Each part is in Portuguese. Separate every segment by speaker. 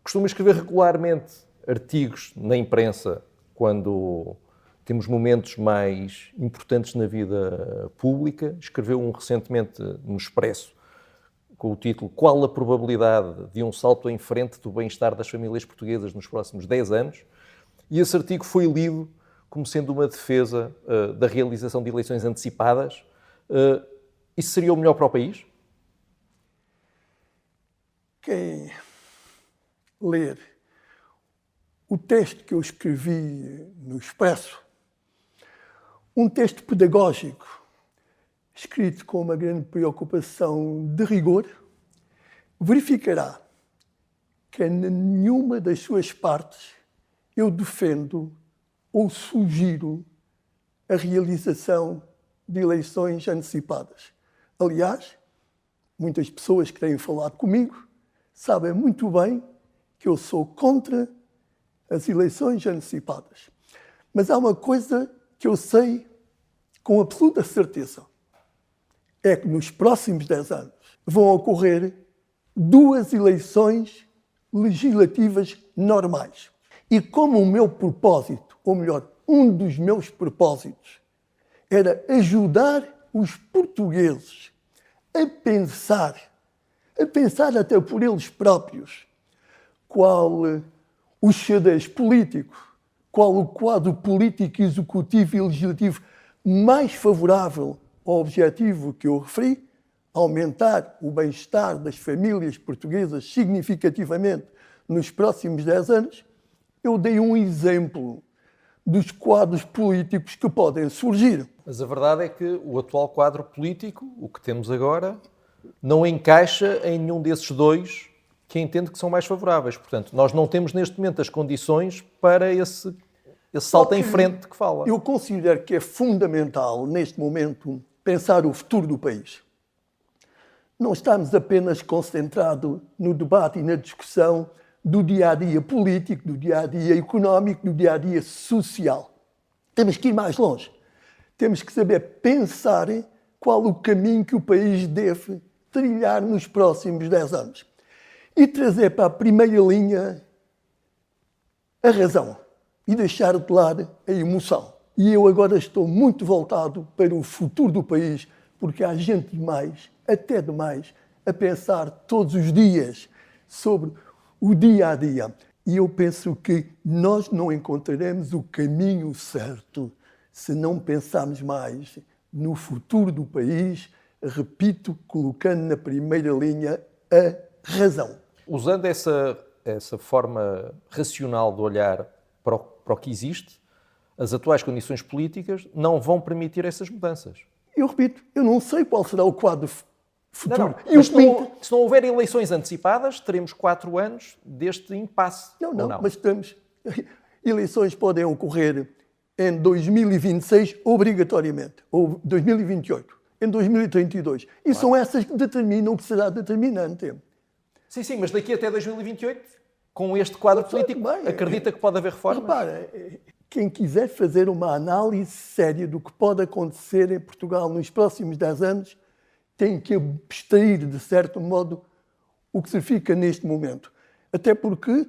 Speaker 1: Costuma escrever regularmente artigos na imprensa quando temos momentos mais importantes na vida pública. Escreveu um recentemente no Expresso com o título "Qual a probabilidade de um salto em frente do bem-estar das famílias portuguesas nos próximos 10 anos?" E esse artigo foi lido como sendo uma defesa da realização de eleições antecipadas. Isso seria o melhor para o país?
Speaker 2: Quem ler o texto que eu escrevi no Expresso, um texto pedagógico, escrito com uma grande preocupação de rigor, verificará que em nenhuma das suas partes eu defendo ou sugiro a realização de eleições antecipadas. Aliás, muitas pessoas que têm falado comigo sabem muito bem que eu sou contra as eleições antecipadas. Mas há uma coisa que eu sei com absoluta certeza. É que nos próximos 10 anos vão ocorrer 2 eleições legislativas normais. E como o meu propósito, ou melhor, um dos meus propósitos, era ajudar os portugueses a pensar até por eles próprios, qual o xadrez político, qual o quadro político, executivo e legislativo mais favorável ao objetivo que eu referi, aumentar o bem-estar das famílias portuguesas significativamente nos próximos 10 anos, eu dei um exemplo dos quadros políticos que podem surgir.
Speaker 1: Mas a verdade é que o atual quadro político, o que temos agora, não encaixa em nenhum desses 2 que entende que são mais favoráveis. Portanto, nós não temos neste momento as condições para esse salto em frente que fala.
Speaker 2: Eu considero que é fundamental, neste momento, pensar o futuro do país. Não estamos apenas concentrados no debate e na discussão do dia-a-dia político, do dia-a-dia económico, do dia-a-dia social. Temos que ir mais longe. Temos que saber pensar qual o caminho que o país deve trilhar nos próximos 10 anos. E trazer para a primeira linha a razão e deixar de lado a emoção. E eu agora estou muito voltado para o futuro do país, porque há gente demais, até demais, a pensar todos os dias sobre o dia-a-dia. E eu penso que nós não encontraremos o caminho certo se não pensarmos mais no futuro do país, repito, colocando na primeira linha a razão.
Speaker 1: Usando essa forma racional de olhar para o que existe, as atuais condições políticas não vão permitir essas mudanças.
Speaker 2: Eu repito, eu não sei qual será o quadro futuro.
Speaker 1: Não. Mas se não houver eleições antecipadas, teremos 4 anos deste impasse.
Speaker 2: Não, mas temos... Eleições podem ocorrer em 2026, obrigatoriamente, ou 2028, em 2032. E são essas que determinam o que será determinante.
Speaker 1: Sim, mas daqui até 2028, com este quadro político, acredita que pode haver reformas?
Speaker 2: Repara, quem quiser fazer uma análise séria do que pode acontecer em Portugal nos próximos 10 anos, tem que abstrair, de certo modo, o que se fica neste momento. Até porque,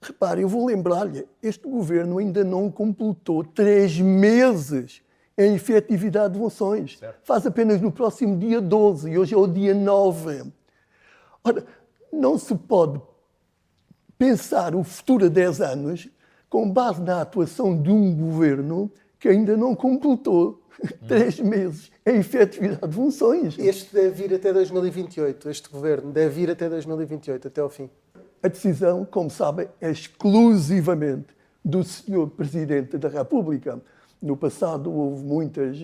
Speaker 2: repare, eu vou lembrar-lhe, este governo ainda não completou 3 meses em efetividade de funções. Certo. Faz apenas no próximo dia 12 e hoje é o dia 9. Ora, não se pode pensar o futuro a 10 anos com base na atuação de um governo que ainda não completou 3 meses em efetividade de funções.
Speaker 3: Este deve vir até 2028, este governo deve vir até 2028, até ao fim.
Speaker 2: A decisão, como sabem, é exclusivamente do Sr. Presidente da República. No passado houve muitas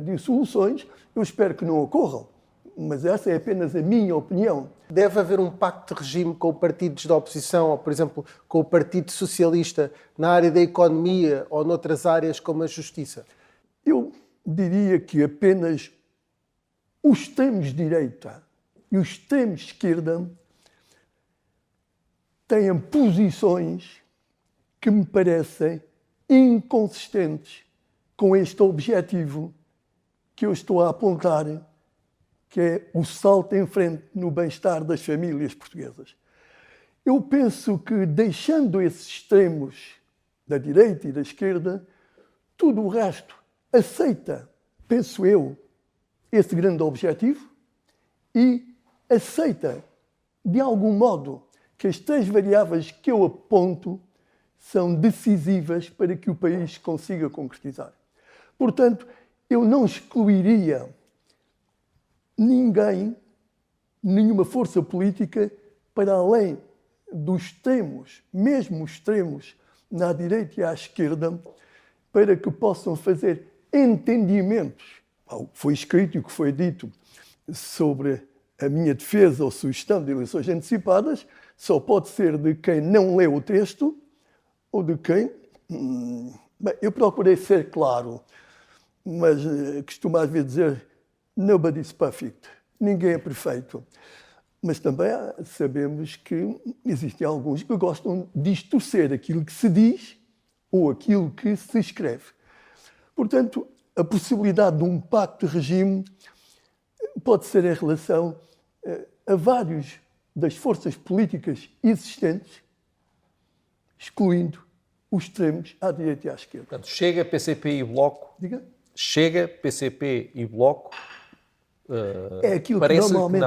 Speaker 2: dissoluções, eu espero que não ocorram, mas essa é apenas a minha opinião.
Speaker 3: Deve haver um pacto de regime com partidos da oposição, ou, por exemplo, com o Partido Socialista, na área da economia ou noutras áreas como a justiça?
Speaker 2: Eu diria que apenas os extremos de direita e os extremos de esquerda têm posições que me parecem inconsistentes com este objetivo que eu estou a apontar, que é o salto em frente no bem-estar das famílias portuguesas. Eu penso que, deixando esses extremos da direita e da esquerda, tudo o resto aceita, penso eu, esse grande objetivo e aceita, de algum modo, que as 3 variáveis que eu aponto são decisivas para que o país consiga concretizar. Portanto, eu não excluiria ninguém, nenhuma força política, para além dos extremos, mesmo os extremos na direita e à esquerda, para que possam fazer entendimentos. O que foi escrito e o que foi dito sobre a minha defesa ou sugestão de eleições antecipadas só pode ser de quem não leu o texto ou de quem... Bem, eu procurei ser claro, mas costumo às vezes dizer nobody's perfect, ninguém é perfeito. Mas também sabemos que existem alguns que gostam de distorcer aquilo que se diz ou aquilo que se escreve. Portanto, a possibilidade de um pacto de regime pode ser em relação a vários das forças políticas existentes, excluindo os extremos à direita e à esquerda.
Speaker 1: Portanto, Chega, PCP e Bloco.
Speaker 2: Diga?
Speaker 1: Chega, PCP e Bloco.
Speaker 2: É aquilo que normalmente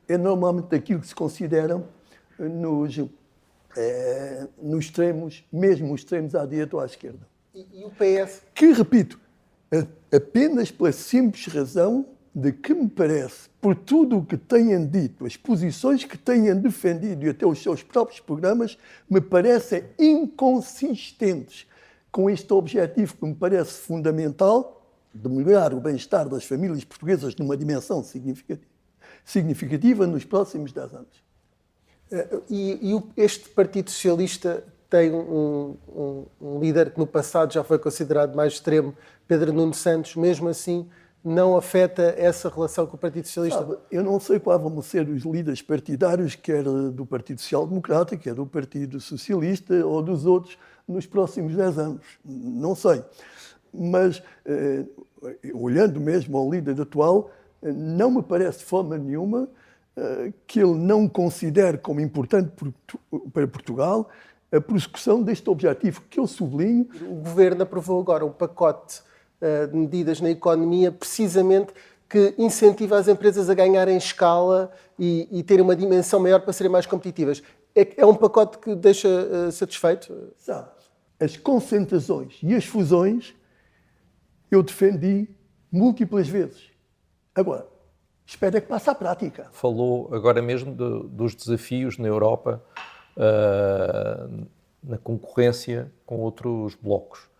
Speaker 2: é normalmente aquilo que se considera nos extremos, mesmo os extremos à direita ou à esquerda.
Speaker 3: E o PS?
Speaker 2: Que, repito, apenas pela simples razão de que me parece, por tudo o que tenham dito, as posições que tenham defendido e até os seus próprios programas, me parecem inconsistentes com este objetivo que me parece fundamental de melhorar o bem-estar das famílias portuguesas numa dimensão significativa nos próximos 10 anos.
Speaker 3: Este Partido Socialista tem um líder que no passado já foi considerado mais extremo, Pedro Nuno Santos, mesmo assim não afeta essa relação com o Partido Socialista?
Speaker 2: Sabe, eu não sei quais vão ser os líderes partidários, quer do Partido Social Democrata, quer do Partido Socialista ou dos outros nos próximos 10 anos. Não sei. Mas, olhando mesmo ao líder atual, não me parece de forma nenhuma que ele não considere como importante para Portugal a prossecução deste objetivo que eu sublinho.
Speaker 3: O Governo aprovou agora um pacote de medidas na economia, precisamente que incentiva as empresas a ganharem escala e terem uma dimensão maior para serem mais competitivas. É um pacote que deixa satisfeito?
Speaker 2: Sabe, as concentrações e as fusões eu defendi múltiplas vezes. Agora, espero é que passe à prática.
Speaker 1: Falou agora mesmo dos desafios na Europa, na concorrência com outros blocos.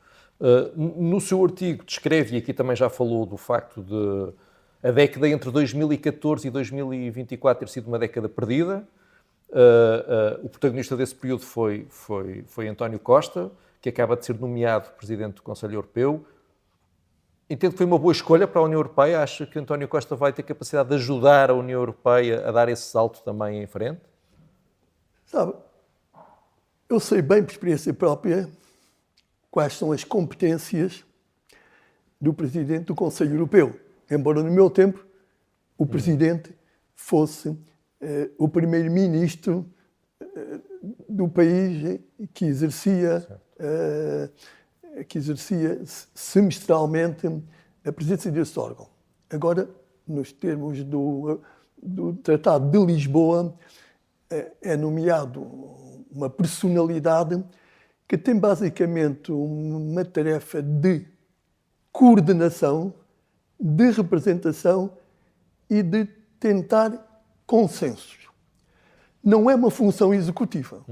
Speaker 1: No seu artigo descreve, e aqui também já falou do facto de a década entre 2014 e 2024 ter sido uma década perdida. O protagonista desse período foi António Costa, que acaba de ser nomeado Presidente do Conselho Europeu. Entendo que foi uma boa escolha para a União Europeia. Acha que António Costa vai ter capacidade de ajudar a União Europeia a dar esse salto também em frente?
Speaker 2: Sabe, eu sei bem por experiência própria quais são as competências do Presidente do Conselho Europeu. Embora no meu tempo o Presidente fosse o Primeiro-Ministro do país que exercia semestralmente a presidência desse órgão. Agora, nos termos do Tratado de Lisboa, é nomeado uma personalidade que tem basicamente uma tarefa de coordenação, de representação e de tentar consensos. Não é uma função executiva.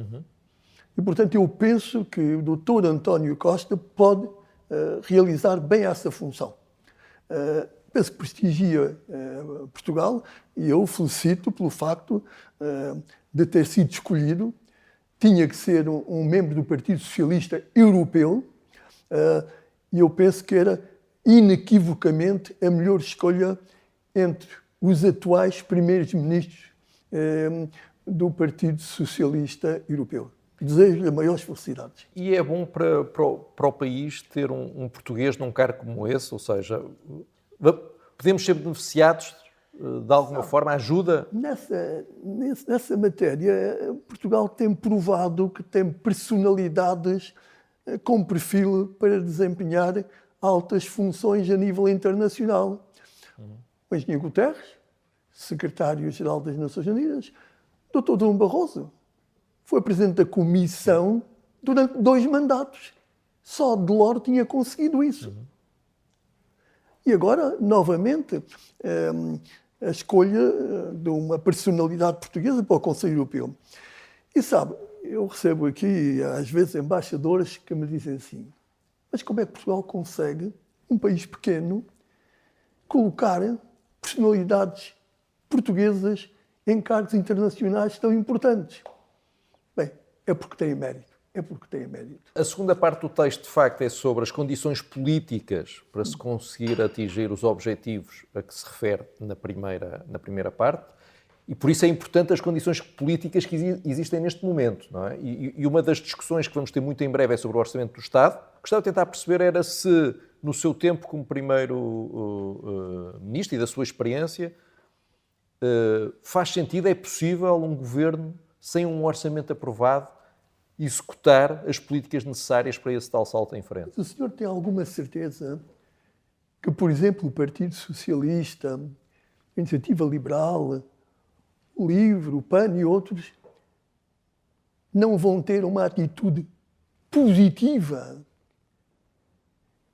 Speaker 2: E, portanto, eu penso que o Dr. António Costa pode realizar bem essa função. Penso que prestigia Portugal e eu o felicito pelo facto de ter sido escolhido. Tinha que ser um membro do Partido Socialista Europeu e eu penso que era inequivocamente a melhor escolha entre os atuais primeiros ministros do Partido Socialista Europeu. Desejo-lhe maiores felicidades.
Speaker 1: E é bom para o país ter um português num cargo como esse? Ou seja, podemos ser beneficiados de alguma forma, ajuda?
Speaker 2: Nessa matéria, Portugal tem provado que tem personalidades com perfil para desempenhar altas funções a nível internacional. O engenheiro Guterres, secretário-geral das Nações Unidas, Dr. Durão Barroso, foi presidente da Comissão durante 2 mandatos. Só Delors tinha conseguido isso. E agora, novamente, a escolha de uma personalidade portuguesa para o Conselho Europeu. E sabe, eu recebo aqui, às vezes, embaixadores que me dizem assim: mas como é que Portugal consegue, um país pequeno, colocar personalidades portuguesas em cargos internacionais tão importantes? Bem, é porque tem mérito.
Speaker 1: A segunda parte do texto, de facto, é sobre as condições políticas para se conseguir atingir os objetivos a que se refere na primeira parte, e por isso é importante as condições políticas que existem neste momento, não é? E uma das discussões que vamos ter muito em breve é sobre o Orçamento do Estado. Gostava de tentar perceber era se, no seu tempo como primeiro-ministro e da sua experiência, faz sentido, é possível um governo, sem um orçamento aprovado, executar as políticas necessárias para esse tal salto em frente?
Speaker 2: O senhor tem alguma certeza que, por exemplo, o Partido Socialista, a Iniciativa Liberal, o LIVRE, o PAN e outros não vão ter uma atitude positiva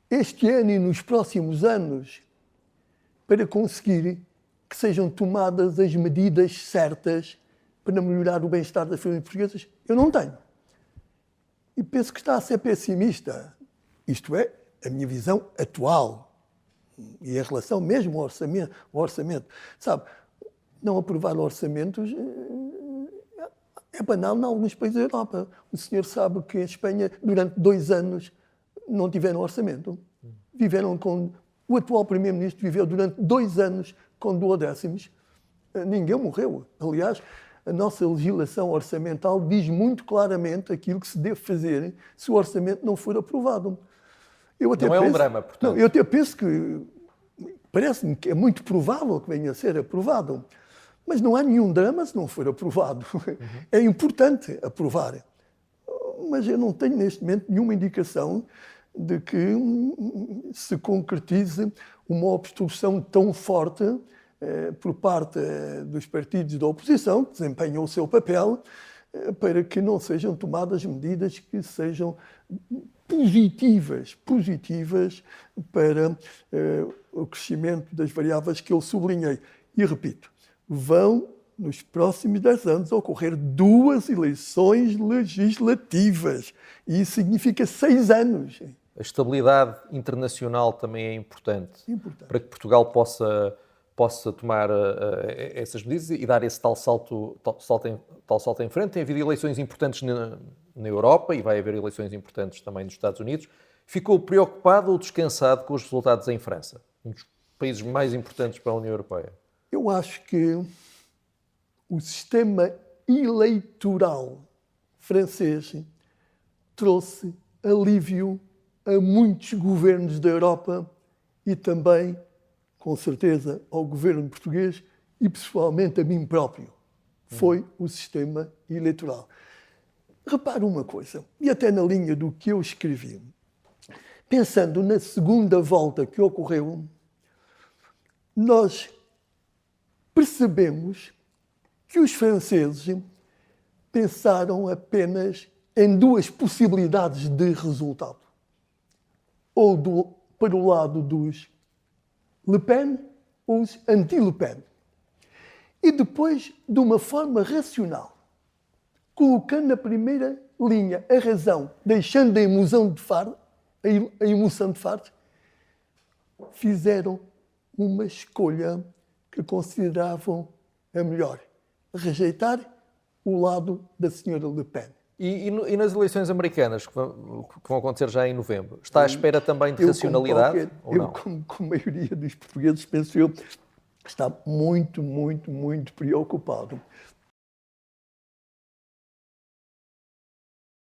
Speaker 2: este ano e nos próximos anos para conseguir que sejam tomadas as medidas certas para melhorar o bem-estar das famílias portuguesas? Eu não tenho. E penso que está a ser pessimista. Isto é, a minha visão atual. E em relação mesmo ao orçamento. Sabe, não aprovar orçamentos é banal em alguns países da Europa. O senhor sabe que em Espanha, durante 2 anos, não tiveram orçamento. Viveram com... O atual primeiro-ministro viveu durante 2 anos com duodécimos. Ninguém morreu. Aliás, a nossa legislação orçamental diz muito claramente aquilo que se deve fazer se o orçamento não for aprovado.
Speaker 1: Não é um drama, portanto.
Speaker 2: Não, eu até penso que parece-me que é muito provável que venha a ser aprovado, mas não há nenhum drama se não for aprovado. É importante aprovar. Mas eu não tenho neste momento nenhuma indicação de que se concretize uma obstrução tão forte por parte dos partidos da oposição, que desempenham o seu papel, para que não sejam tomadas medidas que sejam positivas para o crescimento das variáveis que eu sublinhei. E repito, vão, nos próximos 10 anos, ocorrer 2 eleições legislativas. E isso significa 6 anos.
Speaker 1: A estabilidade internacional também é importante. Para que Portugal possa tomar essas medidas e dar esse tal salto em frente. Tem havido eleições importantes na Europa e vai haver eleições importantes também nos Estados Unidos. Ficou preocupado ou descansado com os resultados em França, um dos países mais importantes para a União Europeia?
Speaker 2: Eu acho que o sistema eleitoral francês trouxe alívio a muitos governos da Europa e também, com certeza, ao governo português e, pessoalmente, a mim próprio. Foi o sistema eleitoral. Repare uma coisa, e até na linha do que eu escrevi, pensando na segunda volta que ocorreu, nós percebemos que os franceses pensaram apenas em 2 possibilidades de resultado. Ou para o lado dos Le Pen ou os anti-Le Pen. E depois, de uma forma racional, colocando na primeira linha a razão, deixando a emoção de parte, fizeram uma escolha que consideravam a melhor. Rejeitar o lado da senhora Le Pen.
Speaker 1: E nas eleições americanas, que vão acontecer já em novembro, está à espera também de racionalidade?
Speaker 2: Como a maioria dos portugueses, penso eu, está muito preocupado.